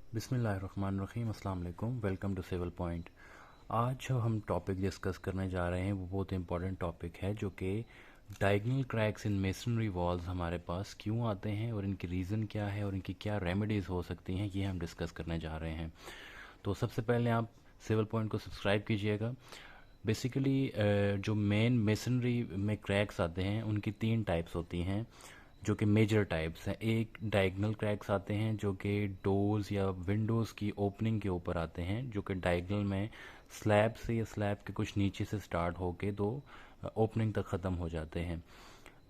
बिस्मिल्लाहिर्रहमानिर्रहीम, अस्सलाम वालेकुम। Welcome to civil point. आज जो हम टॉपिक डिस्कस करने जा रहे हैं वो बहुत इंपॉर्टेंट टॉपिक है, जो कि डायगोनल क्रैक्स इन मेसनरी वॉल्स हमारे पास क्यों आते हैं और इनकी रीज़न क्या है और इनकी क्या रेमेडीज़ हो सकती हैं, ये हम डिस्कस करने जा रहे हैं। तो सबसे पहले आप सिविल पॉइंट को सब्सक्राइब कीजिएगा। बेसिकली जो मेन मेसनरी में क्रैक्स आते हैं उनकी तीन टाइप्स होती हैं, जो कि मेजर टाइप्स हैं। एक डायगनल क्रैक्स आते हैं जो कि डोर्स या विंडोज़ की ओपनिंग के ऊपर आते हैं, जो कि डायगनल में स्लैब से या स्लैब के कुछ नीचे से स्टार्ट होके दो ओपनिंग तक ख़त्म हो जाते हैं।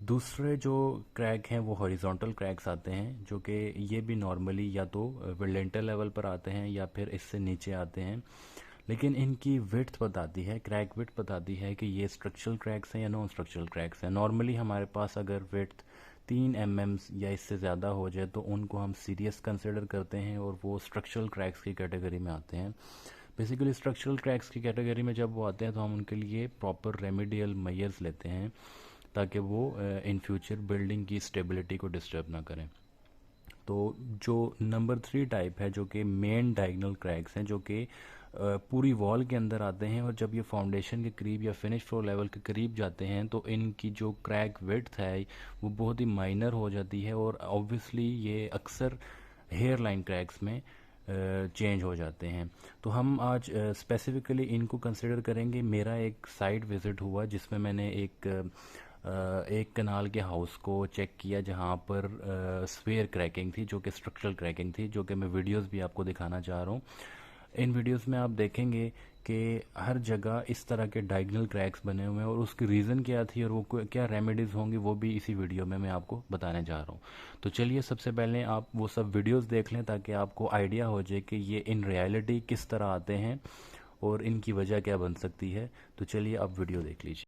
दूसरे जो क्रैक हैं वो हॉरिजॉन्टल क्रैक्स आते हैं, जो कि ये भी नॉर्मली या तो लिंटर लेवल पर आते हैं या फिर इससे नीचे आते हैं। लेकिन इनकी विड्थ बताती है, क्रैक विड्थ बताती है कि ये स्ट्रक्चरल क्रैक्स हैं या नॉन स्ट्रक्चरल क्रैक्स हैं। नॉर्मली हमारे पास अगर विड्थ 3 mm या इससे ज़्यादा हो जाए तो उनको हम सीरियस कंसिडर करते हैं और वो स्ट्रक्चरल क्रैक्स की कैटेगरी में आते हैं। बेसिकली स्ट्रक्चरल क्रैक्स की कैटेगरी में जब वो आते हैं तो हम उनके लिए प्रॉपर रेमेडियल मेजर्स लेते हैं ताकि वो इन फ्यूचर बिल्डिंग की स्टेबिलिटी को डिस्टर्ब ना करें। तो जो नंबर 3 टाइप है, जो कि मेन डायगनल क्रैक्स हैं, जो कि पूरी वॉल के अंदर आते हैं और जब ये फाउंडेशन के करीब या फिनिश फ्लोर लेवल के करीब जाते हैं तो इनकी जो क्रैक विड्थ है वो बहुत ही माइनर हो जाती है और ऑब्वियसली ये अक्सर हेयर लाइन क्रैक्स में चेंज हो जाते हैं। तो हम आज स्पेसिफिकली इनको कंसिडर करेंगे। मेरा एक साइट विज़िट हुआ जिसमें मैंने एक कनाल के हाउस को चेक किया जहाँ पर स्फेयर क्रैकिंग थी, जो कि स्ट्रक्चरल क्रैकिंग थी, जो कि मैं वीडियोस भी आपको दिखाना चाह रहा हूँ। इन वीडियोस में आप देखेंगे कि हर जगह इस तरह के डायगोनल क्रैक्स बने हुए हैं और उसकी रीज़न क्या थी और वो क्या रेमेडीज़ होंगी वो भी इसी वीडियो में मैं आपको बताने जा रहा हूँ। तो चलिए सबसे पहले आप वो सब वीडियोस देख लें ताकि आपको आइडिया हो जाए कि ये इन रियलिटी किस तरह आते हैं और इनकी वजह क्या बन सकती है। तो चलिए आप वीडियो देख लीजिए।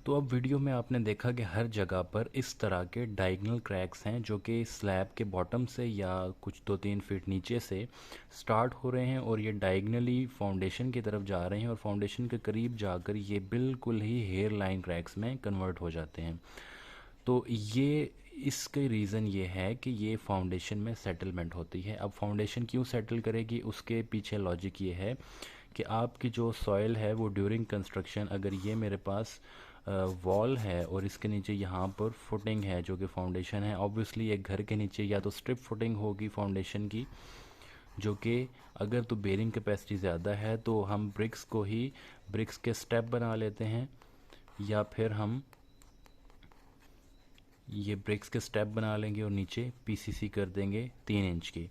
तो अब वीडियो में आपने देखा कि हर जगह पर इस तरह के डायगोनल क्रैक्स हैं, जो कि स्लैब के बॉटम से या कुछ 2-3 फीट नीचे से स्टार्ट हो रहे हैं और ये डायगनली फाउंडेशन की तरफ जा रहे हैं और फाउंडेशन के करीब जाकर ये बिल्कुल ही हेयर लाइन क्रैक्स में कन्वर्ट हो जाते हैं। तो ये इसके रीज़न ये है कि ये फाउंडेशन में सेटलमेंट होती है। अब फाउंडेशन क्यों सेटल करेगी, उसके पीछे लॉजिक ये है कि आपकी जो सॉइल है वो ड्यूरिंग कंस्ट्रक्शन, अगर ये मेरे पास वॉल है और इसके नीचे यहाँ पर फुटिंग है जो कि फाउंडेशन है, ऑब्वियसली एक घर के नीचे या तो स्ट्रिप फुटिंग होगी फाउंडेशन की, जो कि अगर तो बेरिंग कैपेसिटी ज़्यादा है तो हम ब्रिक्स को ही ब्रिक्स के स्टेप बना लेते हैं, या फिर हम ये ब्रिक्स के स्टेप बना लेंगे और नीचे पीसीसी कर देंगे 3 इंच की,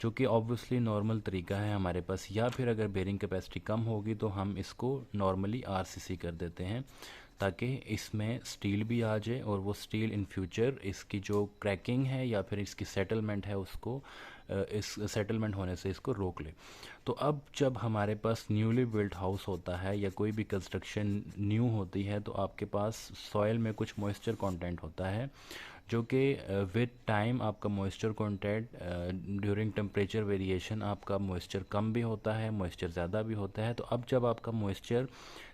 जो कि ऑब्वियसली नॉर्मल तरीका है हमारे पास। या फिर अगर बेरिंग कैपेसिटी कम होगी तो हम इसको नॉर्मली आरसीसी कर देते हैं, ताकि इसमें स्टील भी आ जाए और वो स्टील इन फ्यूचर इसकी जो क्रैकिंग है या फिर इसकी सेटलमेंट है उसको इस सेटलमेंट होने से इसको रोक ले। तो अब जब हमारे पास न्यूली बिल्ट हाउस होता है या कोई भी कंस्ट्रक्शन न्यू होती है तो आपके पास सॉइल में कुछ मॉइस्चर कंटेंट होता है, जो कि विद टाइम आपका moisture content during temperature variation आपका मॉइस्चर कम भी होता है, मॉइस्चर ज़्यादा भी होता है। तो अब जब आपका मॉइस्चर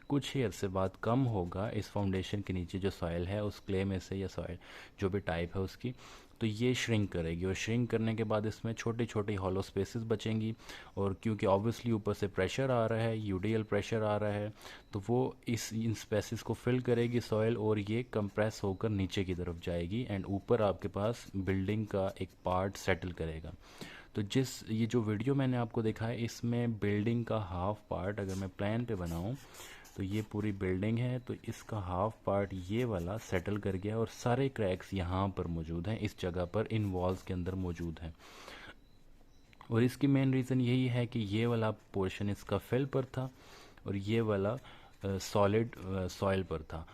कुछ ही अरसे बाद कम होगा इस फाउंडेशन के नीचे जो सॉइल है उस क्ले में से, या सॉइल जो भी टाइप है उसकी, तो ये श्रिंक करेगी और श्रिंक करने के बाद इसमें छोटी छोटी हॉलो स्पेसेस बचेंगी। और क्योंकि ऑब्वियसली ऊपर से प्रेशर आ रहा है, यूडीएल प्रेशर आ रहा है, तो वो इन स्पेसेस को फिल करेगी सॉइल और ये कंप्रेस होकर नीचे की तरफ जाएगी एंड ऊपर आपके पास बिल्डिंग का एक पार्ट सेटल करेगा। तो ये जो वीडियो मैंने आपको दिखा है इसमें बिल्डिंग का हाफ पार्ट अगर मैं प्लान पे बनाऊं तो ये पूरी बिल्डिंग है, तो इसका हाफ पार्ट ये वाला सेटल कर गया और सारे क्रैक्स यहाँ पर मौजूद हैं, इस जगह पर इन वॉल्स के अंदर मौजूद हैं। और इसकी मेन रीज़न यही है कि ये वाला पोर्शन इसका फिल पर था और ये वाला सॉलिड सॉइल पर था।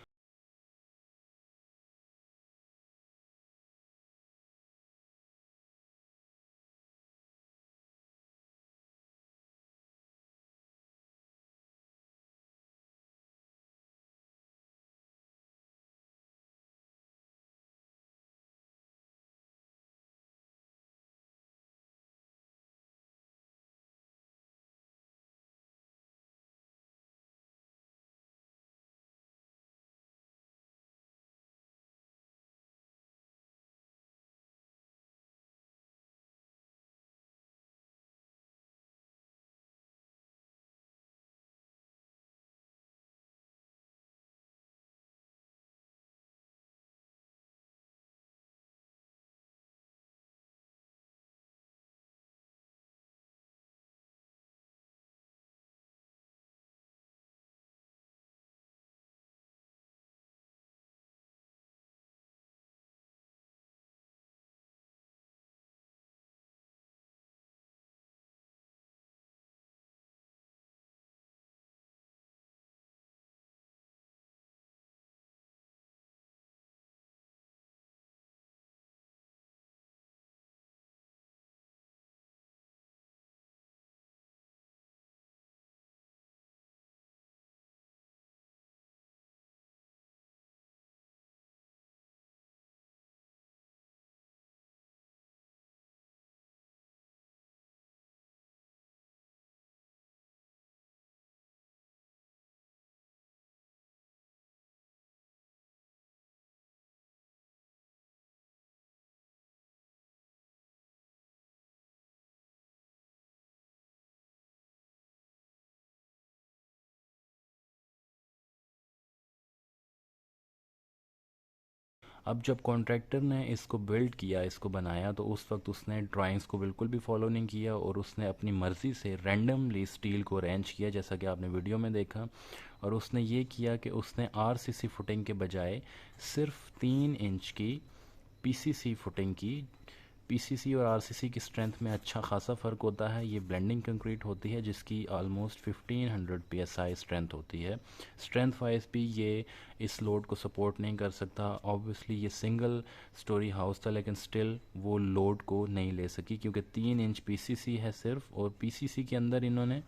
अब जब कॉन्ट्रैक्टर ने इसको बिल्ड किया, इसको बनाया, तो उस वक्त उसने ड्राइंग्स को बिल्कुल भी फॉलो नहीं किया और उसने अपनी मर्ज़ी से रैंडमली स्टील को अरेंज किया, जैसा कि आपने वीडियो में देखा। और उसने ये किया कि उसने आरसीसी फुटिंग के बजाय सिर्फ 3 इंच की पीसीसी फुटिंग की। पीसीसी और आरसीसी की स्ट्रेंथ में अच्छा खासा फ़र्क होता है। ये ब्लेंडिंग कंक्रीट होती है जिसकी ऑलमोस्ट 1500 पीएसआई स्ट्रेंथ होती है। स्ट्रेंथ वाइज भी ये इस लोड को सपोर्ट नहीं कर सकता। ऑब्वियसली ये सिंगल स्टोरी हाउस था लेकिन स्टिल वो लोड को नहीं ले सकी, क्योंकि 3 इंच पीसीसी है सिर्फ, और पीसीसी के अंदर इन्होंने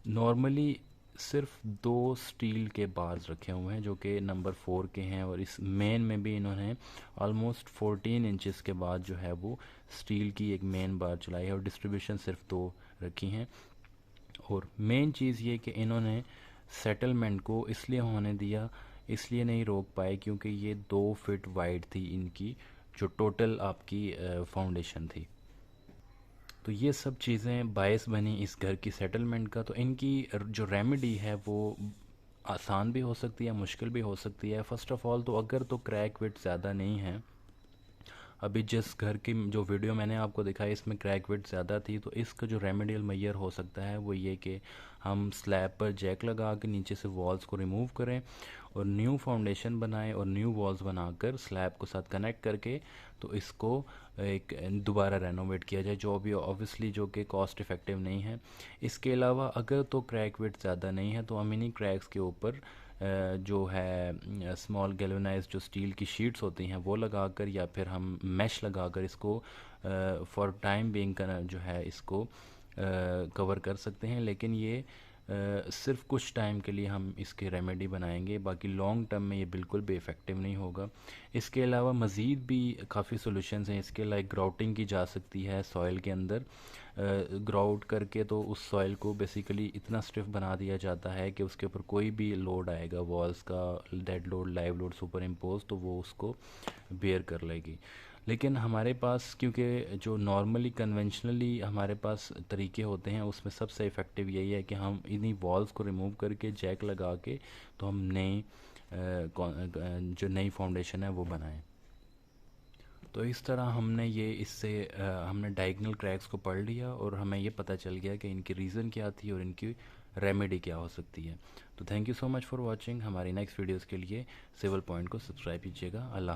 नॉर्मली सिर्फ 2 स्टील के बार्स रखे हुए हैं जो कि नंबर 4 के हैं, और इस मेन में भी इन्होंने ऑलमोस्ट 14 इंचेस के बाद जो है वो स्टील की एक मेन बार चलाई है और डिस्ट्रीब्यूशन सिर्फ 2 रखी हैं। और मेन चीज़ ये कि इन्होंने सेटलमेंट को इसलिए होने दिया, इसलिए नहीं रोक पाए क्योंकि ये 2 फीट वाइड थी इनकी जो टोटल आपकी फाउंडेशन थी। तो ये सब चीज़ें बायस बनी इस घर की सेटलमेंट का। तो इनकी जो रेमेडी है वो आसान भी हो सकती है, मुश्किल भी हो सकती है। फ़र्स्ट ऑफ़ ऑल तो अगर तो क्रैक विड्थ ज़्यादा नहीं है, अभी जिस घर की जो वीडियो मैंने आपको दिखाई इसमें क्रैक विड्थ ज़्यादा थी, तो इसका जो रेमेडियल मेजर हो सकता है वो ये कि हम स्लैब पर जैक लगा के नीचे से वॉल्स को रिमूव करें और न्यू फाउंडेशन बनाएं और न्यू वॉल्स बनाकर स्लैब को साथ कनेक्ट करके तो इसको एक दोबारा रेनोवेट किया जाए, जो भी ऑब्वियसली जो कि कॉस्ट इफ़ेक्टिव नहीं है। इसके अलावा अगर तो क्रैक विड्थ ज़्यादा नहीं है तो हम इन्हीं क्रैक्स के ऊपर जो है स्मॉल गैल्वेनाइज्ड जो स्टील की शीट्स होती हैं वो लगाकर या फिर हम मैश लगाकर इसको फॉर टाइम बीइंग जो है इसको कवर कर सकते हैं। लेकिन ये सिर्फ कुछ टाइम के लिए हम इसके रेमेडी बनाएंगे, बाकी लॉन्ग टर्म में ये बिल्कुल भी इफ़ेक्टिव नहीं होगा। इसके अलावा मज़ीद भी काफ़ी सॉल्यूशंस हैं इसके, लाइक ग्राउटिंग की जा सकती है सॉइल के अंदर। ग्राउट करके तो उस सॉइल को बेसिकली इतना स्टिफ बना दिया जाता है कि उसके ऊपर कोई भी लोड आएगा वॉल्स का, dead load, live load super impose, तो वो उसको बेयर कर लेगी। लेकिन हमारे पास क्योंकि जो नॉर्मली कन्वेंशनली हमारे पास तरीके होते हैं उसमें सबसे इफ़ेक्टिव यही है कि हम इन्हीं वॉल्स को रिमूव करके जैक लगा के तो हम नई जो नई फाउंडेशन है वो बनाएं। तो इस तरह हमने ये इससे हमने डायगोनल क्रैक्स को पढ़ लिया और हमें ये पता चल गया कि इनकी रीज़न क्या थी और इनकी रेमेडी क्या हो सकती है। तो thank you so much for watching. हमारी नेक्स्ट वीडियोज़ के लिए सिविल पॉइंट को सब्सक्राइब कीजिएगा। अल्लाह।